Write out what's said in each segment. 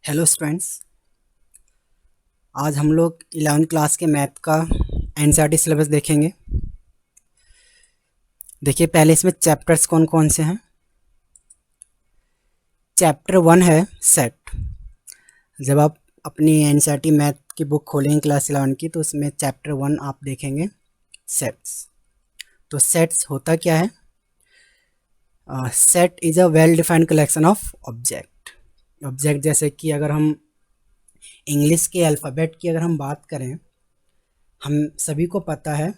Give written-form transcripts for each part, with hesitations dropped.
Hello students. आज हम लोग 11th क्लास के मैथ का एनसीईआरटी सिलेबस देखेंगे। देखिए, पहले इसमें चैप्टर्स कौन कौन से हैं। चैप्टर 1 है सेट। जब आप अपनी एनसीईआरटी मैथ की बुक खोलेंगे क्लास 11 की, तो उसमें चैप्टर 1 आप देखेंगे सेट्स। तो सेट्स होता क्या है? Set is a well defined collection of object. Object जैसे कि अगर हम इंग्लिश के अल्फ़ाबेट की अगर हम बात करें, हम सभी को पता है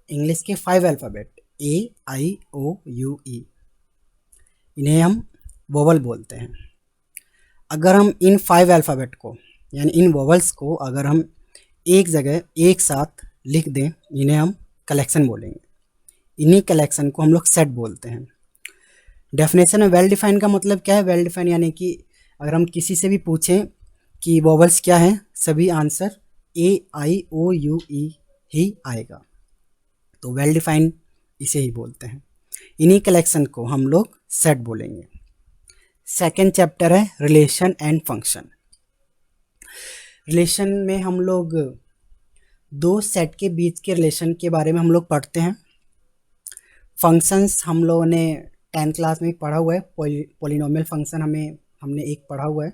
इंग्लिश के 5 alphabet A I O U E, इन्हें हम वोवल बोलते हैं। अगर हम इन 5 अल्फ़ाबेट को यानी इन वोवल्स को अगर हम एक जगह एक साथ लिख दें, इन्हें हम कलेक्शन बोलेंगे। इन्हीं कलेक्शन को हम लोग सेट बोलते हैं। डेफिनेशन में वेल डिफाइन का मतलब क्या है? वेल डिफाइन यानी कि अगर हम किसी से भी पूछें कि वोवल्स क्या हैं, सभी आंसर AIOUE ही आएगा। तो वेल डिफाइन इसे ही बोलते हैं। इन्हीं कलेक्शन को हम लोग सेट बोलेंगे। सेकेंड चैप्टर है रिलेशन एंड फंक्शन। रिलेशन में हम लोग दो सेट के बीच के रिलेशन के बारे में हम लोग पढ़ते हैं। फंक्शंस हम लोगों ने 10th क्लास में पढ़ा हुआ है। पॉलिनोमियल फंक्शन हमने एक पढ़ा हुआ है।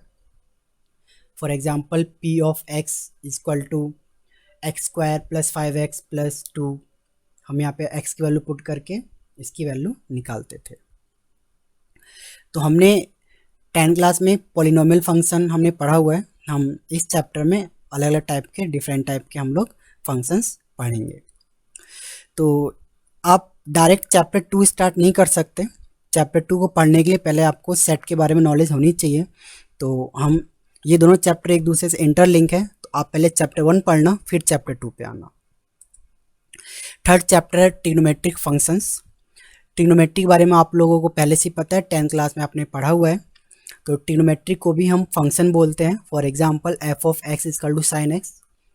For example P of x equal to x² + 5x + 2। हम यहाँ पे x की वैल्यू पुट करके इसकी वैल्यू निकालते थे। तो हमने 10th क्लास में पॉलिनोमियल फंक्शन हमने पढ़ा हुआ है। हम इस चैप्टर में अलग अलग टाइप के डिफरेंट टाइप के हम लोग फंक्शंस पढ़ेंगे। तो आप डायरेक्ट चैप्टर 2 स्टार्ट नहीं कर सकते। चैप्टर 2 को पढ़ने के लिए पहले आपको सेट के बारे में नॉलेज होनी चाहिए। तो हम ये दोनों चैप्टर एक दूसरे से इंटरलिंक है, तो आप पहले चैप्टर 1 पढ़ना, फिर चैप्टर 2 पे आना। थर्ड चैप्टर है ट्रिग्नोमेट्रिक फंक्शंस। ट्रिग्नोमेट्री के बारे में आप लोगों को पहले से ही पता है, 10th क्लास में आपने पढ़ा हुआ है। तो ट्रिग्नोमेट्री को भी हम फंक्शन बोलते हैं। For example f of x equal to sine X,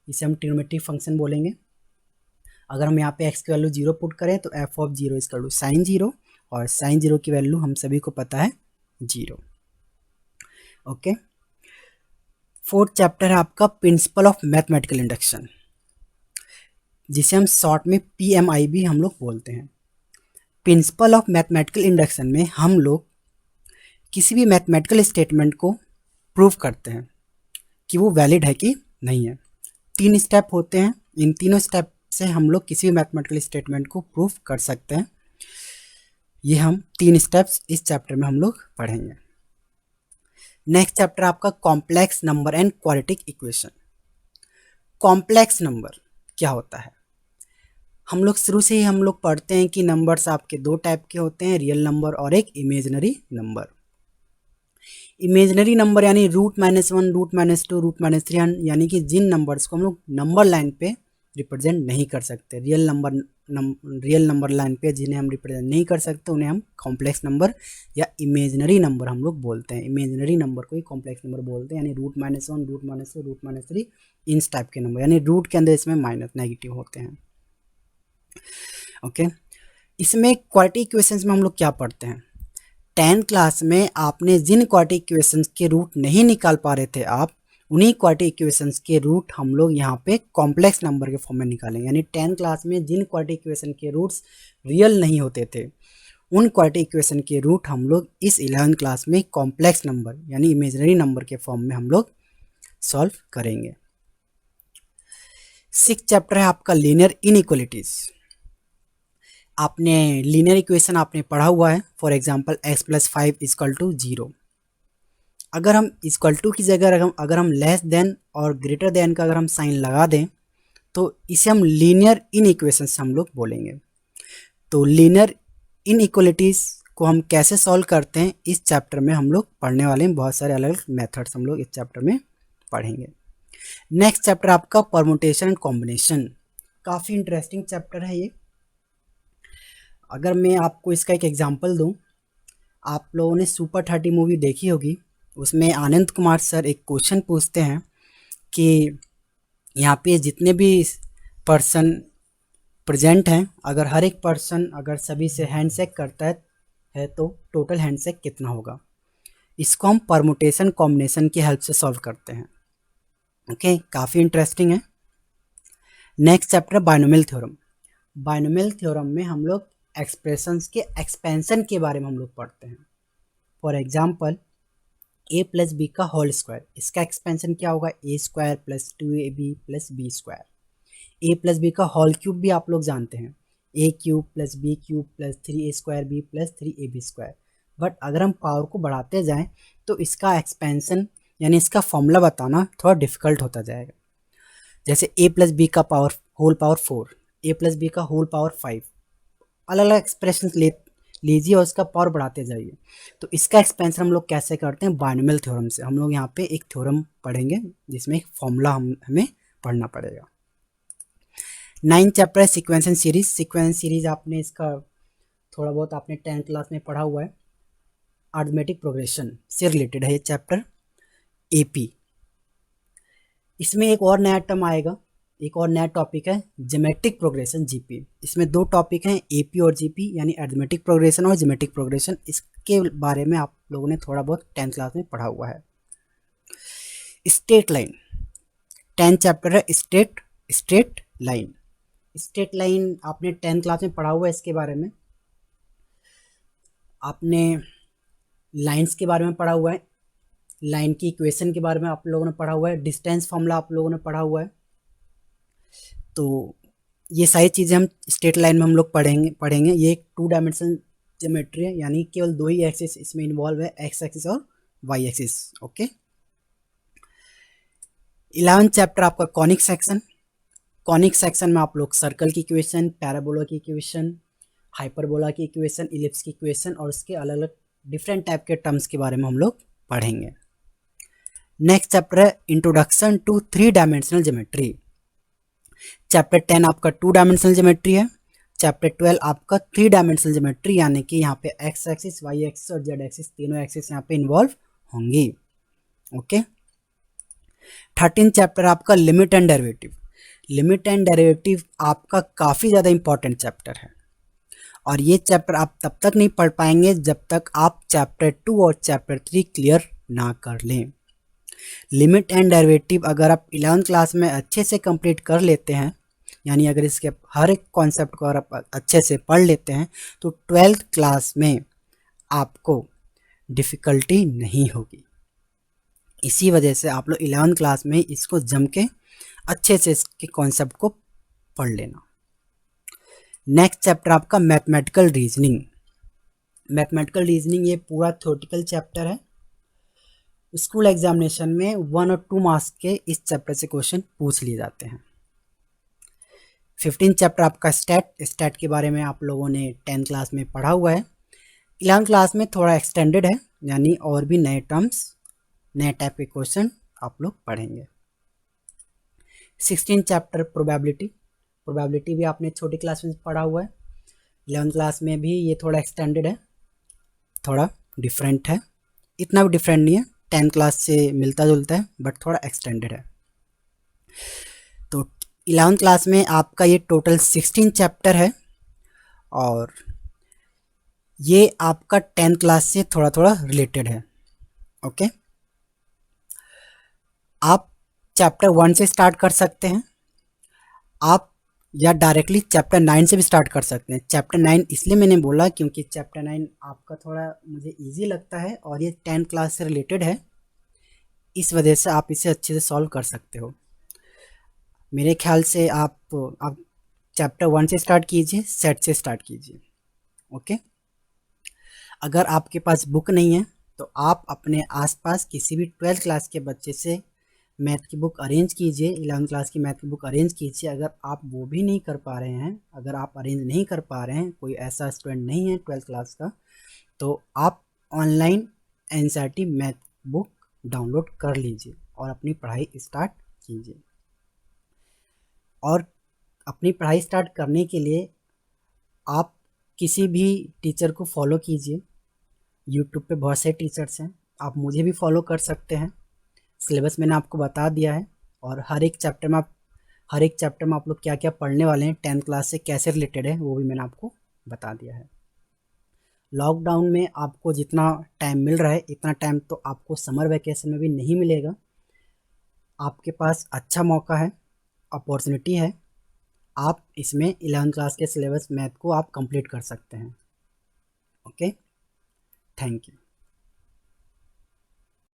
इसे हम ट्रिग्नोमेट्रिक फंक्शन बोलेंगे। अगर हम यहाँ पे x की वैल्यू 0 पुट करें तो f of 0 equal to sine 0, और साइन 0 की वैल्यू हम सभी को पता है 0। ओके। फोर्थ चैप्टर है आपका प्रिंसिपल ऑफ मैथमेटिकल इंडक्शन, जिसे हम शॉर्ट में PMI भी हम लोग बोलते हैं। प्रिंसिपल ऑफ मैथमेटिकल इंडक्शन में हम लोग किसी भी मैथमेटिकल स्टेटमेंट को प्रूव करते हैं कि वो वैलिड है कि नहीं है। 3 स्टेप होते हैं। इन तीनों स्टेप से हम लोग किसी भी मैथमेटिकल स्टेटमेंट को प्रूव कर सकते हैं। ये हम 3 स्टेप्स इस चैप्टर में हम लोग पढ़ेंगे। नेक्स्ट चैप्टर आपका complex number and quadratic equation. Complex number क्या होता है? हम लोग शुरू से ही हम लोग पढ़ते हैं कि नंबर्स आपके दो टाइप के होते हैं, रियल नंबर और एक इमेजिनरी नंबर। इमेजिनरी नंबर यानी √-1, √-2, √-3, यानी कि जिन नंबर्स को हम लोग नंबर लाइन पे रिप्रेजेंट नहीं कर सकते। रियल नंबर लाइन पे जिन्हें हम रिप्रेजेंट नहीं कर सकते, उन्हें हम कॉम्प्लेक्स नंबर या इमेजिनरी नंबर हम लोग बोलते हैं। इमेजिनरी नंबर को ही कॉम्प्लेक्स नंबर बोलते हैं, यानी √-1, √-2, √-3 इन टाइप के नंबर, यानी रूट के अंदर इसमें माइनस नेगेटिव होते हैं। ओके। इसमें क्वाड्रेटिक इक्वेशंस में हम लोग क्या पढ़ते हैं? 10th क्लास में आपने जिन क्वाड्रेटिक इक्वेशंस के रूट नहीं निकाल पा रहे थे, आप उन्हीं क्वाड्रेटिक इक्वेशंस के रूट हम लोग यहाँ पे कॉम्प्लेक्स नंबर के फॉर्म में निकालेंगे। यानी 10th क्लास में जिन क्वाड्रेटिक इक्वेशन के रूट्स रियल नहीं होते थे, उन क्वाड्रेटिक इक्वेशन के रूट हम लोग इस 11th क्लास में कॉम्प्लेक्स नंबर यानी इमेजिनरी नंबर के फॉर्म में हम लोग सॉल्व करेंगे। 6th चैप्टर है आपका लीनियर इनइक्वालिटीज। आपने लीनियर इक्वेशन आपने पढ़ा हुआ है। For example x + 5 = 0। अगर हम इक्वल टू की जगह अगर हम लेस देन और ग्रेटर देन का अगर हम साइन लगा दें, तो इसे हम लीनियर इनइक्वेशंस हम लोग बोलेंगे। तो लीनियर इनइक्वालिटीज़ को हम कैसे सॉल्व करते हैं, इस चैप्टर में हम लोग पढ़ने वाले हैं। बहुत सारे अलग अलग मेथड्स हम लोग इस चैप्टर में पढ़ेंगे। नेक्स्ट चैप्टर आपका परमुटेशन एंड कॉम्बिनेशन। काफ़ी इंटरेस्टिंग चैप्टर है ये। अगर मैं आपको इसका एक एग्जांपल दूं, आप लोगों ने सुपर 30 मूवी देखी होगी। उसमें आनंद कुमार सर एक क्वेश्चन पूछते हैं कि यहाँ पे जितने भी पर्सन प्रेजेंट हैं, अगर हर एक पर्सन अगर सभी से हैंडशेक करता है तो टोटल हैंडशेक कितना होगा। इसको हम परमुटेशन कॉम्बिनेशन की हेल्प से सॉल्व करते हैं। ओके, काफ़ी इंटरेस्टिंग है। Next chapter binomial theorem. Binomial theorem में हम लोग एक्सप्रेशंस के एक्सपेंशन के बारे में हम लोग पढ़ते हैं। For example a plus B का होल स्क्वायर, इसका एक्सपेंशन क्या होगा, A square plus 2ab plus B square. a plus B का होल क्यूब भी आप लोग जानते हैं, a cube plus B cube plus 3a square B plus 3ab square. But अगर हम पावर को बढ़ाते जाएं तो इसका एक्सपेंशन यानी इसका फॉर्मूला बताना थोड़ा डिफिकल्ट होता जाएगा। जैसे a प्लस बी का power whole power 4, a plus B का होल पावर 5, अलग अलग एक्सप्रेशन लीजिए और उसका पावर बढ़ाते जाइए। तो इसका एक्सपेंशन हम लोग कैसे करते हैं, बाइनोमियल थ्योरम से। हम लोग यहाँ पे एक थ्योरम पढ़ेंगे जिसमें एक फॉर्मूला हमें पढ़ना पड़ेगा। 9 चैप्टर है sequence and series. Sequence series आपने इसका थोड़ा बहुत आपने 10th क्लास में पढ़ा हुआ है। अरिथमेटिक प्रोग्रेशन से रिलेटेड है ये चैप्टर, एपी। इसमें एक और नया टर्म आएगा, एक और नया टॉपिक है ज्योमेट्रिक प्रोग्रेशन, जीपी। इसमें दो टॉपिक हैं, एपी और जीपी, यानी अरिथमेटिक प्रोग्रेशन और ज्योमेट्रिक प्रोग्रेशन। इसके बारे में आप लोगों ने थोड़ा बहुत 10th क्लास में पढ़ा हुआ है। स्ट्रेट लाइन, 10th चैप्टर है स्ट्रेट लाइन। स्ट्रेट लाइन आपने 10th क्लास में पढ़ा हुआ है। इसके बारे में आपने लाइंस के बारे में पढ़ा हुआ है, लाइन की इक्वेशन के बारे में आप लोगों ने पढ़ा हुआ है, डिस्टेंस फॉर्मूला आप लोगों ने पढ़ा हुआ है। तो ये सारी चीज़ें हम स्ट्रेट लाइन में हम लोग पढ़ेंगे। ये एक 2 डायमेंशनल ज्योमेट्री है, यानी केवल 2 ही एक्सिस इसमें इन्वॉल्व है, एक्स एक्सिस और Y axis. Okay. 11th chapter आपका कॉनिक सेक्शन। कॉनिक सेक्शन में आप लोग सर्कल की इक्वेशन, पैराबोला की इक्वेशन, हाइपरबोला की इक्वेशन, इलिप्स की इक्वेशन और उसके अलग अलग डिफरेंट टाइप के टर्म्स के बारे में हम लोग पढ़ेंगे। नेक्स्ट चैप्टर है introduction to 3 dimensional geometry. Chapter 10 आपका 2 डायमेंशनल ज्योमेट्री है। चैप्टर 12 आपका 3 डायमेंशनल ज्योमेट्री, यानी कि यहाँ पे एक्स एक्सिस, वाई एक्सिस और जेड एक्सिस तीनों एक्सिस यहाँ पे इन्वॉल्व होंगी। ओके। 13 चैप्टर आपका limit and derivative. Limit and derivative आपका काफ़ी ज़्यादा इंपॉर्टेंट चैप्टर है, और ये चैप्टर आप तब तक नहीं पढ़ पाएंगे जब तक आप चैप्टर 2 और चैप्टर 3 क्लियर ना कर लें। लिमिट एंड डेरिवेटिव अगर आप 11th क्लास में अच्छे से कंप्लीट कर लेते हैं, यानी अगर इसके हर एक कॉन्सेप्ट को अगर आप अच्छे से पढ़ लेते हैं, तो 12th क्लास में आपको डिफ़िकल्टी नहीं होगी। इसी वजह से आप लोग 11th क्लास में इसको जम के अच्छे से इसके कॉन्सेप्ट को पढ़ लेना। नेक्स्ट चैप्टर आपका मैथमेटिकल रीजनिंग। मैथमेटिकल रीजनिंग ये पूरा थ्योरेटिकल चैप्टर है। स्कूल एग्जामिनेशन में 1 और 2 मार्क्स के इस चैप्टर से क्वेश्चन पूछ लिए जाते हैं। 15 चैप्टर आपका स्टैट के बारे में आप लोगों ने 10th क्लास में पढ़ा हुआ है। 11th क्लास में थोड़ा एक्सटेंडेड है, यानी और भी नए टर्म्स, नए टाइप के क्वेश्चन आप लोग पढ़ेंगे। 16 चैप्टर प्रोबेबिलिटी भी आपने छोटी क्लास में पढ़ा हुआ है। 11th क्लास में भी ये थोड़ा एक्सटेंडेड है, थोड़ा डिफरेंट है, इतना भी डिफरेंट नहीं है, 10th क्लास से मिलता जुलता है, बट थोड़ा एक्सटेंडेड है। तो 11th क्लास में आपका ये टोटल 16 चैप्टर है, और ये आपका 10th क्लास से थोड़ा थोड़ा रिलेटेड है। ओके। आप चैप्टर 1 से स्टार्ट कर सकते हैं, आप या डायरेक्टली चैप्टर 9 से भी स्टार्ट कर सकते हैं। चैप्टर 9 इसलिए मैंने बोला क्योंकि चैप्टर 9 आपका थोड़ा मुझे इजी लगता है और ये 10th क्लास से रिलेटेड है, इस वजह से आप इसे अच्छे से सॉल्व कर सकते हो। मेरे ख्याल से आप चैप्टर 1 से स्टार्ट कीजिए, सेट से स्टार्ट कीजिए। ओके। अगर आपके पास बुक नहीं है तो आप अपने आसपास किसी भी 12th क्लास के बच्चे से मैथ की बुक अरेंज कीजिए, 11th क्लास की मैथ की बुक अरेंज कीजिए। अगर आप वो भी नहीं कर पा रहे हैं, अगर आप अरेंज नहीं कर पा रहे हैं, कोई ऐसा स्टूडेंट नहीं है 12th क्लास का, तो आप online NCERT math book download कर लीजिए और अपनी पढ़ाई स्टार्ट कीजिए। और अपनी पढ़ाई स्टार्ट करने के लिए आप किसी भी टीचर को फॉलो कीजिए। यूट्यूब पे बहुत से टीचर्स हैं, आप मुझे भी फॉलो कर सकते हैं। सिलेबस मैंने आपको बता दिया है, और हर एक चैप्टर में आप लोग क्या क्या पढ़ने वाले हैं, 10th क्लास से कैसे रिलेटेड है, वो भी मैंने आपको बता दिया है। लॉकडाउन में आपको जितना टाइम मिल रहा है इतना टाइम तो आपको समर वैकेशन में भी नहीं मिलेगा। आपके पास अच्छा मौका है, अपॉर्चुनिटी है, आप इसमें 11th क्लास के सिलेबस मैथ को आप कंप्लीट कर सकते हैं। Okay, thank you.